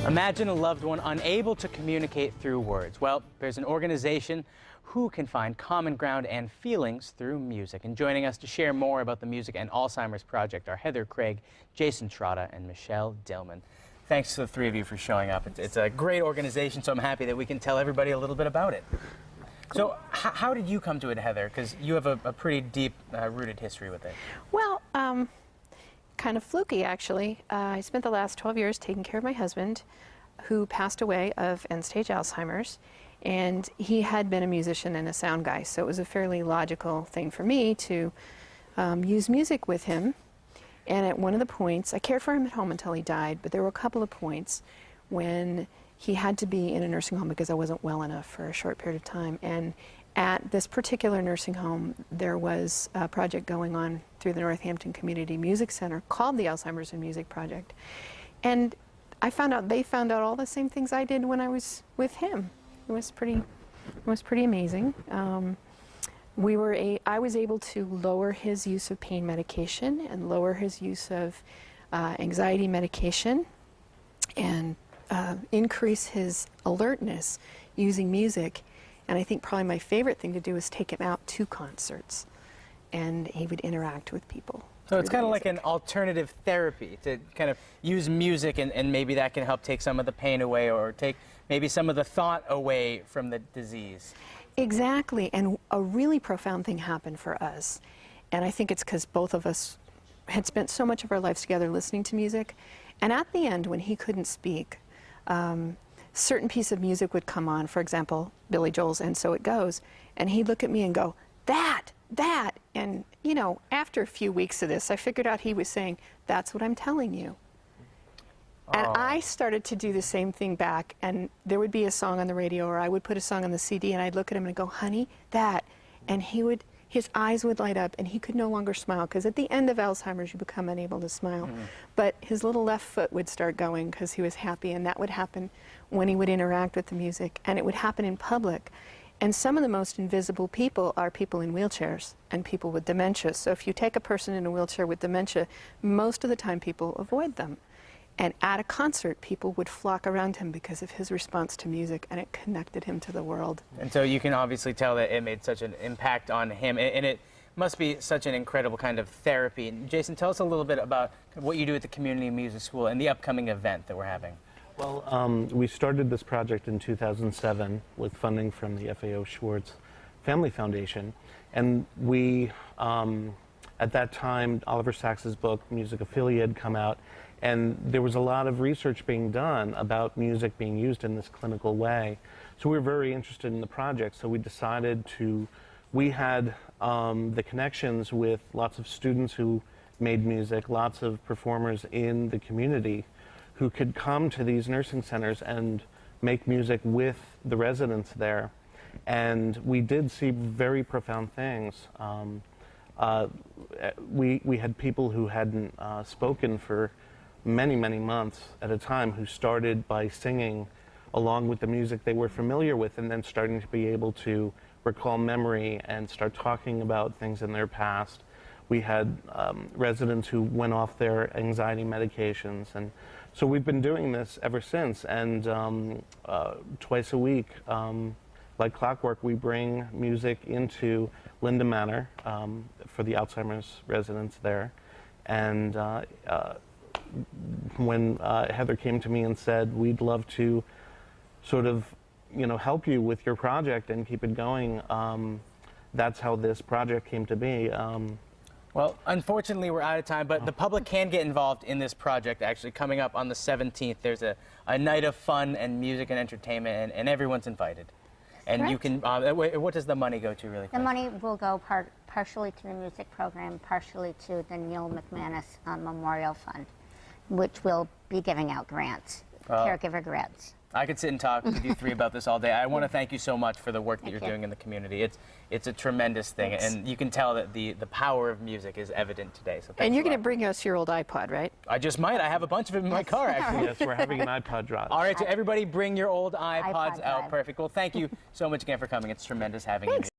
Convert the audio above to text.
Imagine a loved one unable to communicate through words. Well, there's an organization who can find common ground and feelings through music. And joining us to share more about the Music and Alzheimer's Project are Heather Craig, Jason Trotta, and Michelle Dillman. Thanks to the three of you for showing up. It's a great organization, so I'm happy that we can tell everybody a little bit about it. Cool. So how did you come to it, Heather? Because you have a pretty deep rooted history with it. Well, kind of fluky, actually. I spent the last 12 years taking care of my husband, who passed away of end-stage Alzheimer's, and he had been a musician and a sound guy, so it was a fairly logical thing for me to use music with him. And at one of the points, I cared for him at home until he died, but there were a couple of points when he had to be in a nursing home because I wasn't well enough for a short period of time. And at this particular nursing home, there was a project going on through the Northampton Community Music Center called the Alzheimer's and Music Project. And I found out they found out all the same things I did when I was with him. It was pretty amazing. I was able to lower his use of pain medication and lower his use of anxiety medication and increase his alertness using music. And I think probably my favorite thing to do is take him out to concerts, and he would interact with people. So it's kind of like an alternative therapy to kind of use music, and maybe that can help take some of the pain away or take maybe some of the thought away from the disease. Exactly, and a really profound thing happened for us. And I think it's because both of us had spent so much of our lives together listening to music. And at the end, when he couldn't speak, certain piece of music would come on, for example, Billy Joel's And So It Goes, and he'd look at me and go, that, and you know, after a few weeks of this, I figured out he was saying, that's what I'm telling you. And I started to do the same thing back, and there would be a song on the radio, or I would put a song on the CD, and I'd look at him and go, honey, that, and his eyes would light up, and he could no longer smile, because at the end of Alzheimer's, you become unable to smile. But his little left foot would start going because he was happy, and that would happen when he would interact with the music, and it would happen in public. And some of the most invisible people are people in wheelchairs and people with dementia. So if you take a person in a wheelchair with dementia, most of the time people avoid them. And at a concert, people would flock around him because of his response to music, and it connected him to the world. And so you can obviously tell that it made such an impact on him, and it must be such an incredible kind of therapy. Jason, tell us a little bit about what you do at the Community Music School and the upcoming event that we're having. Well, we started this project in 2007 with funding from the FAO Schwartz Family Foundation, and we, at that time, Oliver Sacks's book, Musicophilia, had come out, and there was a lot of research being done about music being used in this clinical way. So we were very interested in the project, so we decided we had the connections with lots of students who made music, lots of performers in the community who could come to these nursing centers and make music with the residents there. And we did see very profound things. We had people who hadn't spoken for many months at a time who started by singing along with the music they were familiar with, and then starting to be able to recall memory and start talking about things in their past. We had residents who went off their anxiety medications, and so we've been doing this ever since. And twice a week, like clockwork, we bring music into Linda Manor for the Alzheimer's residents there. And when Heather came to me and said, we'd love to sort of, help you with your project and keep it going, that's how this project came to be. Well, unfortunately, we're out of time, but the public can get involved in this project. Actually, coming up on the 17th, there's a night of fun and music and entertainment, and everyone's invited. And correct. You can, what does the money go to, really quick? The money will go partially to the music program, partially to the Neil McManus Memorial Fund, which will be giving out grants, caregiver grants. I could sit and talk with you three about this all day. I want to thank you so much for the work that you're doing in the community. It's a tremendous thing, and you can tell that the power of music is evident today. So and you're going to bring us your old iPod, right? I just might. I have a bunch of it in my car, actually. Yes, we're having an iPod drop. All right, so everybody bring your old iPods out. Perfect. Well, thank you so much again for coming. It's tremendous having you here.